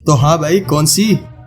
तो हाँ भाई, कौन सी,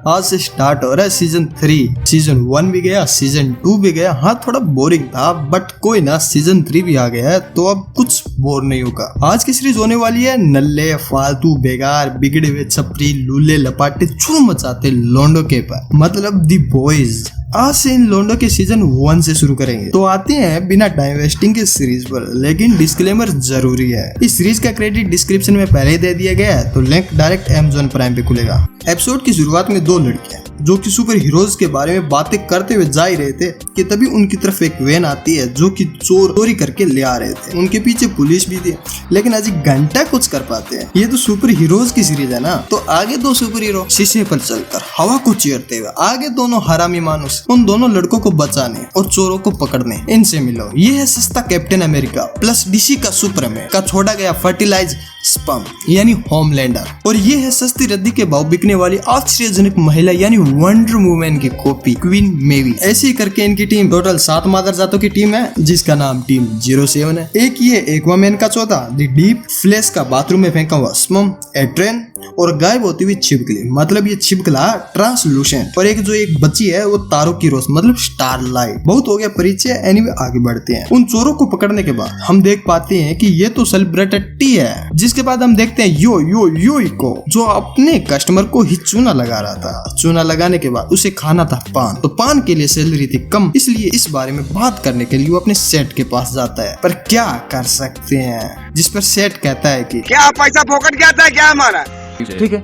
आज से स्टार्ट हो रहा है सीजन 3। सीजन 1 भी गया, सीजन 2 भी गया। हाँ थोड़ा बोरिंग था बट कोई ना, सीजन 3 भी आ गया है तो अब कुछ बोर नहीं होगा। आज की सीरीज होने वाली है नल्ले फालतू बेकार बिगड़े हुए छपरी लूले लपाटे चूर मचाते लोंडो के पर, मतलब दी बॉयज। आज से इन लोंडो के सीजन 1 से शुरू करेंगे। तो आते हैं बिना टाइम वेस्टिंग के सीरीज पर, लेकिन डिस्क्लेमर जरूरी है। इस सीरीज का क्रेडिट डिस्क्रिप्शन में पहले ही दे दिया गया है, तो लिंक डायरेक्ट Amazon प्राइम पे खुलेगा। एपिसोड की शुरुआत में दो लड़कियां जो कि सुपर हीरोज के बारे में बातें करते हुए जा ही रहे थे कि तभी उनकी तरफ एक वैन आती है जो कि चोरी करके ले आ रहे थे। उनके पीछे पुलिस भी थी, लेकिन आज घंटा कुछ कर पाते हैं। ये तो सुपर हीरोज की सीरीज है ना, तो आगे दो सुपर हीरो शीशे पर चलकर हवा को चीरते हुए, आगे दोनों हरामी मानुस उन दोनों लड़कों को बचाने और चोरों को पकड़ने इनसे मिलो। ये है सस्ता कैप्टन अमेरिका प्लस डीसी का सुपरमैन का छोड़ा गया फर्टिलाइज स्पम यानी होमलैंडर, और ये है सस्ती रद्दी के भाव बिकने वाली आश्चर्यजनक महिला यानी वंडर वुमन की कॉपी क्वीन मेवी। ऐसे ही करके इनकी टीम टोटल 7 मादर जातों की टीम है, जिसका नाम टीम 07 है। एक ये एक्वामैन का चौथा द डीप, फ्लैश का बाथरूम में फेंका हुआ स्पम, एट्रेन और गायब होती हुई छिपकली, मतलब ये छिपकला ट्रांसलूसेंट, और एक जो एक बच्ची है वो तारों की रोश मतलब स्टारलाइट। बहुत हो गया परिचय, एनीवे आगे बढ़ते हैं। उन चोरों को पकड़ने के बाद हम देख पाते हैं कि ये तो सेलिब्रिटी है। जिसके बाद हम देखते हैं यो को, जो अपने कस्टमर को ही चूना लगा रहा था। चूना लगाने के बाद उसे खाना था पान, तो पान के लिए सैलरी थी कम, इसलिए इस बारे में बात करने के लिए वो अपने सेठ के पास जाता है। पर क्या कर सकते हैं, जिस पर सेठ कहता है कि क्या पैसा फोकट क्या था क्या हमारा। ठीक है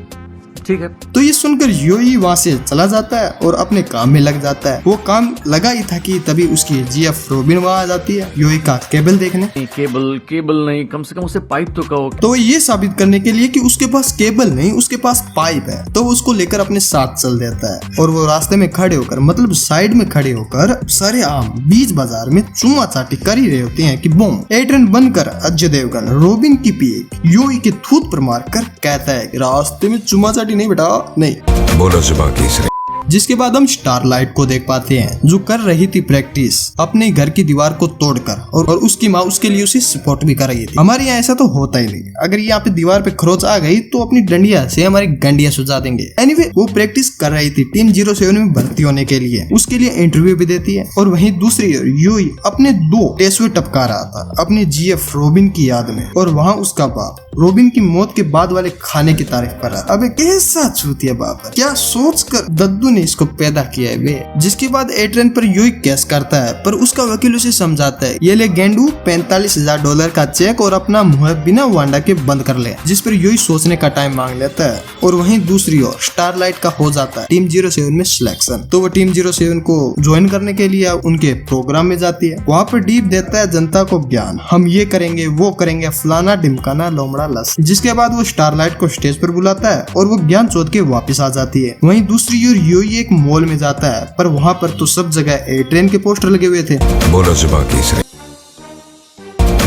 ठीक है। तो ये सुनकर योई वहाँ से चला जाता है और अपने काम में लग जाता है। वो काम लगा ही था कि तभी उसकी जीएफ रोबिन वहाँ आ जाती है योई का केबल देखने। केबल नहीं, कम से कम उसे पाइप तो कहो। तो ये साबित करने के लिए कि उसके पास केबल नहीं उसके पास पाइप है, तो उसको लेकर अपने साथ चल देता है। और वो रास्ते में खड़े होकर मतलब साइड में खड़े होकर सारे आम बीच बाजार में चुम्मा चाटी कर ही रहे होते हैं कि बूम, एट्रेन बनकर अजय देवगन रोबिन की पिए योई के थूत पर मार कर कहता है रास्ते में चुम्मा चाटी नहीं बेटा नहीं। बोलो जुबान की। जिसके बाद हम स्टारलाइट को देख पाते हैं जो कर रही थी प्रैक्टिस अपने घर की दीवार को तोड़कर, और उसकी माँ उसके लिए उसे सपोर्ट भी कर रही थी। हमारे यहाँ ऐसा तो होता ही नहीं, अगर यहाँ पे दीवार पे खरोच आ गई तो अपनी डंडिया से हमारी गंडिया सुझा देंगे। एनीवे वो प्रैक्टिस कर रही थी टीम 07 में भर्ती होने के लिए, उसके लिए इंटरव्यू भी देती है। और वहीं दूसरी ओर यूई अपने 2 टेस्वे टपका रहा था अपनी जीएफ रोबिन की याद में, और वहाँ उसका बाप रोबिन की मौत के बाद वाले खाने की तारीफ कर रहा था। अबे कैसा चूतिया बाप है, क्या सोच कर दद्दू ने इसको पैदा किया है बे। जिसके बाद एट्रेन पर यूई केस करता है, पर उसका वकील उसे समझाता है ये ले गेंडू $45,000 का चेक और अपना मुंह बिना वांडा के बंद कर ले, जिस पर यूई सोचने का टाइम मांग लेता है। और वहीं दूसरी ओर स्टारलाइट का हो जाता है टीम 07 में सिलेक्शन, तो वो टीम 07 को ज्वाइन करने के लिए उनके प्रोग्राम में जाती है। वहाँ पर डीप देता है जनता को ज्ञान, हम ये करेंगे वो करेंगे फलाना ढिमकाना लोमड़ा लस। जिसके बाद वो स्टारलाइट को स्टेज पर बुलाता है और वो ज्ञान चोद के वापस आ जाती है। वहीं दूसरी ओर यूई एक मॉल में जाता है, पर वहाँ पर तो सब जगह एट्रेन के पोस्टर लगे हुए थे। बोलो जुबान की।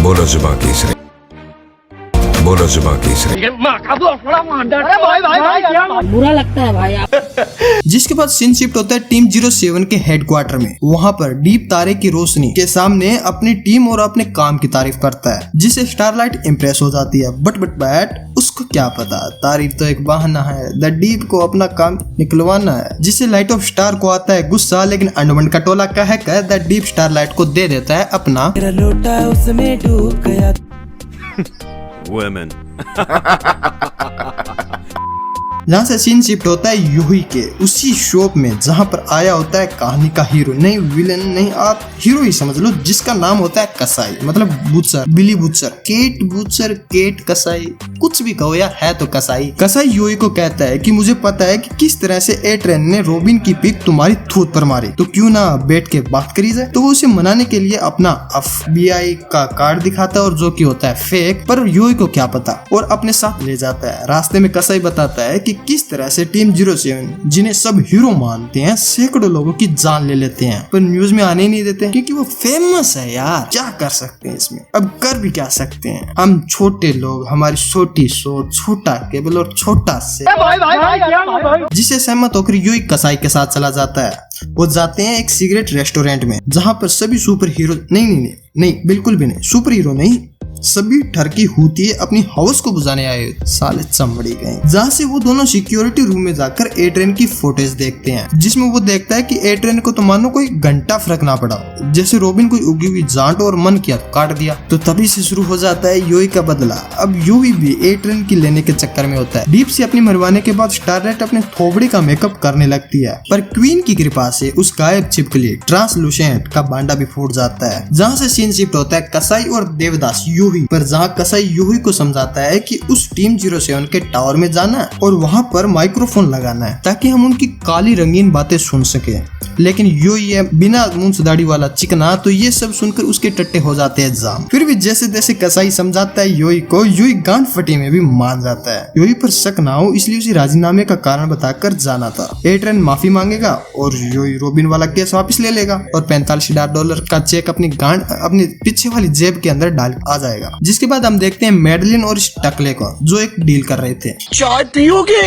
बोलो जुबान की। बोलो जुबान की। बुरा लगता है भाई आप। जिसके बाद सीन शिफ्ट होता है टीम 07 के हेडक्वार्टर में। वहाँ पर डीप तारे की रोशनी के सामने अपनी टीम और अपने काम की तारीफ करता है, जिससे स्टारलाइट इम्प्रेस हो जाती है। बट उसको क्या पता, तारीफ तो एक बहाना है, द डीप को अपना काम निकलवाना है। जिससे लाइट ऑफ स्टार को आता है गुस्सा, लेकिन अंडरमंड का टोला कहकर द डीप स्टारलाइट को दे देता है अपना लोटा उसमें डूब गया। Women. जहाँ से सीन शिफ्ट होता है यूही के उसी शॉप में जहाँ पर आया होता है कहानी का हीरो, नहीं विलन नहीं, आप हीरो ही समझ लो, जिसका नाम होता है कसाई, मतलब butcher, Billy butcher, Kate butcher, Kate कसाई, कुछ भी कहो यार, है तो कसाई। कसाई यूही को कहता है कि मुझे पता है कि किस तरह से एट्रेन ने रोबिन की पिक तुम्हारी थूत पर मारी, तो क्यों ना बैठ के बात करी जाए। तो वो उसे मनाने के लिए अपना FBI का कार्ड दिखाता है, और जो कि होता है फेक, पर यूही को क्या पता, और अपने साथ ले जाता है। रास्ते में कसाई बताता है कि किस तरह से टीम 07 जिन्हें सब हीरो मानते हैं सैकड़ों लोगों की जान ले लेते हैं, पर न्यूज में आने ही नहीं देते क्योंकि वो फेमस है यार। क्या कर सकते हैं इसमें, अब कर भी क्या सकते हैं, हम छोटे लोग, हमारी छोटी सोच, छोटा केबल और छोटा से। जिसे सहमत होकर यूई कसाई के साथ चला जाता है। वो जाते हैं एक सिगरेट रेस्टोरेंट में, जहाँ पर सभी सुपर हीरो नहीं बिल्कुल भी नहीं, सुपर हीरो नहीं, सभी ठरकी होती है अपनी हवस को बुझाने आए हुए साले चमड़ी गए। जहाँ से वो दोनों सिक्योरिटी रूम में जाकर ए ट्रेन की फुटेज देखते हैं, जिसमें वो देखता है कि ए ट्रेन को तो मानो कोई घंटा फर्क ना पड़ा, जैसे रोबिन कोई उगी हुई जांट और मन किया काट दिया। तो तभी से शुरू हो जाता है योई का बदला। अब योई भी ए ट्रेन की लेने के चक्कर में होता है। डीप से अपनी मरवाने के बाद स्टारलाइट अपने थोबड़े का मेकअप करने लगती है, पर क्वीन की कृपा से उस गायब चिप के लिए ट्रांसलूसेंट का बांडा भी फूट जाता है। जहाँ से सीन शिफ्ट होता है कसाई और देवदास योही पर, जहाँ कसाई योही को समझाता है कि उस टीम 07 के टावर में जाना है और वहाँ पर माइक्रोफोन लगाना है ताकि हम उनकी काली रंगीन बातें सुन सके। लेकिन योई है बिना मूंछ दाढ़ी वाला चिकना, तो ये सब सुनकर उसके टट्टे हो जाते हैं जाम। फिर भी जैसे जैसे कसाई समझाता है योई को, योई गांड फटी में भी मान जाता है। योई पर शक ना हो इसलिए उसे राजीनामे का कारण बताकर जाना था। ए ट्रेन माफी मांगेगा और योई रोबिन वाला केस वापस ले लेगा और $45,000 का चेक अपनी गांड अपनी पीछे वाली जेब के अंदर डाल आ जाएगा। जिसके बाद हम देखते हैं मैडलिन और इस टकले को जो एक डील कर रहे थे। चाय पियोगे?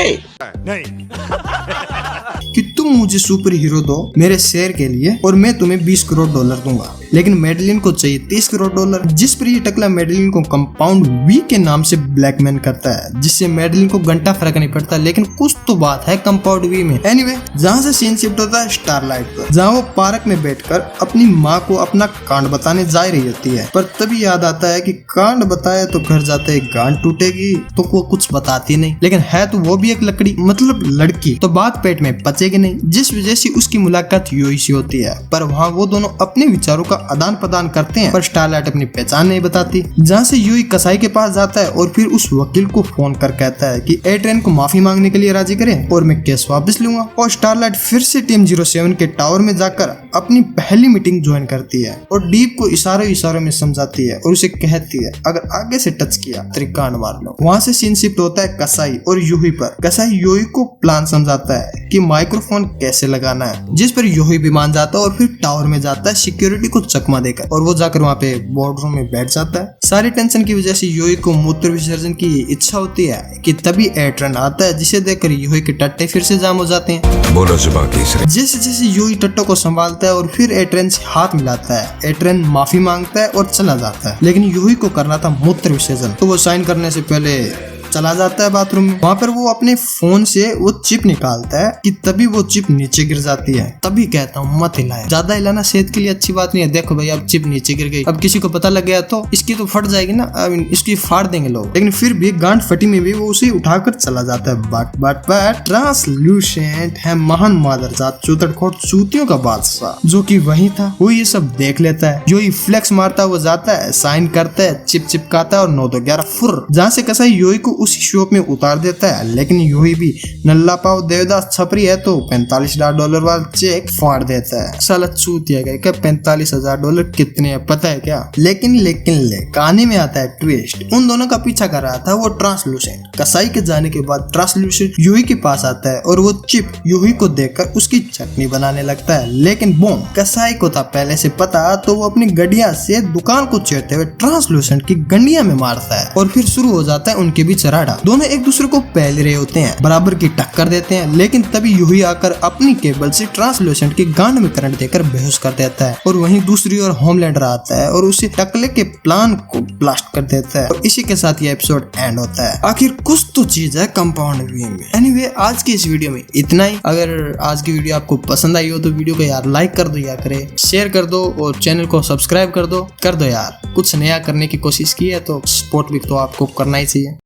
कि तुम मुझे सुपर हीरो दो मेरे शेयर के लिए और मैं तुम्हें $20 करोड़ दूंगा। लेकिन मेडलिन को चाहिए $30 करोड़, जिस पर ये टकला मेडलिन को कंपाउंड वी के नाम से ब्लैकमेल करता है, जिससे मेडलिन को घंटा फर्क नहीं पड़ता। लेकिन कुछ तो बात है कंपाउंड वी में। एनीवे, जहाँ से सीन शिफ्ट होता है स्टारलाइट पर, जहाँ वो पार्क में बैठकर अपनी माँ को अपना कांड बताने जा रही होती है। पर तभी याद आता है कि कांड बताया तो घर जाते गांड टूटेगी, तो वो कुछ बताती नहीं। लेकिन है तो वो भी एक लकड़ी मतलब लड़की, तो बात पेट में पचेगी नहीं। जिस वजह से उसकी मुलाकात योई से होती है, पर वहाँ वो दोनों अपने विचारों का आदान प्रदान करते हैं, पर स्टारलाइट अपनी पहचान नहीं बताती। जहाँ से योई कसाई के पास जाता है और फिर उस वकील को फोन कर कहता है कि ए ट्रेन को माफी मांगने के लिए राजी करें और मैं केस वापस लूंगा। और स्टारलाइट फिर से टीम 07 के टावर में जाकर अपनी पहली मीटिंग ज्वाइन करती है और डीप को इशारों में समझाती है और उसे कहती है अगर आगे से टच किया तो कांड मार लो। वहाँ से सीन शिफ्ट होता है कसाई और योही पर। कसाई योही को प्लान समझाता है कि माइक्रोफोन कैसे लगाना है, जिस पर योही भी मान जाता है और फिर टावर में जाता है सिक्योरिटी को चकमा देकर, और वो जाकर वहाँ पे बोर्ड रूम में बैठ जाता है। सारी टेंशन की वजह से योही को मूत्र विसर्जन की इच्छा होती है कि तभी ए ट्रेन आता है, जिसे देखकर योही के टट्टे फिर से जाम हो जाते हैं। बोलो जुबान केसरी। जैसे जैसे योही टट्टो को संभालता है और फिर ए ट्रेन से हाथ मिलाता है, ए ट्रेन माफी मांगता है और चला जाता है। लेकिन योही को करना था मूत्र विसर्जन, तो वो साइन करने से पहले चला जाता है बाथरूम में। वहाँ पर वो अपने फोन से वो चिप निकालता है कि तभी वो चिप नीचे गिर जाती है। तभी कहता हूँ मत हिलाए, ज्यादा हिलाना सेहत के लिए अच्छी बात नहीं है। देखो भाई अब चिप नीचे गिर गई, अब किसी को पता लग गया तो इसकी तो फट जाएगी ना, इसकी फाड़ देंगे लोग। लेकिन फिर भी गांड फटी में भी वो उसे उठाकर चला जाता है। बट ट्रांसल्यूसेंट है महान मादरजात चूतड़खोट चूतियों का बादशाह, जो कि वही था। वो ये सब देख लेता है। योही फ्लेक्स मारता हुआ जाता है, साइन करता है, चिप चिपकाता है और 9 2 11 फुर। जहाँ से कसाई योही को उसी शॉप में उतार देता है। लेकिन योही भी नल्ला पाव देवदास छपरी है तो $45,000 वाला चेक फाड़ देता है। साला चूतिया गया क्या $45,000 कितने है पता है क्या? लेकिन कहानी में आता है ट्विस्ट। उन दोनों का पीछा कर रहा था वो ट्रांसलूसेंट। कसाई के जाने के बाद ट्रांसलूसेंट योही के पास आता है और वो चिप योही को देखकर उसकी चटनी बनाने लगता है। लेकिन बूम, कसाई को था पहले से पता, तो वो अपनी गड़िया से दुकान को चेरते हुए ट्रांसलूसेंट की गंडिया में मारता है और फिर शुरू हो जाता है उनके बीच राडा। दोनों एक दूसरे को पहले रहे होते हैं, बराबर की टक्कर देते हैं। लेकिन तभी योही आकर अपनी केबल से ट्रांसलूसेंट की गांड में करंट देकर बेहोश कर देता है और वहीं दूसरी ओर होमलैंडर आता है और उसे टकले के प्लान को ब्लास्ट कर देता है। और इसी के साथ ये एपिसोड एंड होता है। आखिर कुछ तो चीज है कंपाउंड वी में। एनीवे, आज की इस वीडियो में इतना ही। अगर आज की वीडियो आपको पसंद आई हो तो वीडियो को यार लाइक कर दो, या करे शेयर कर दो और चैनल को सब्सक्राइब कर दो यार। कुछ नया करने की कोशिश की है तो सपोर्ट भी तो आपको करना ही चाहिए।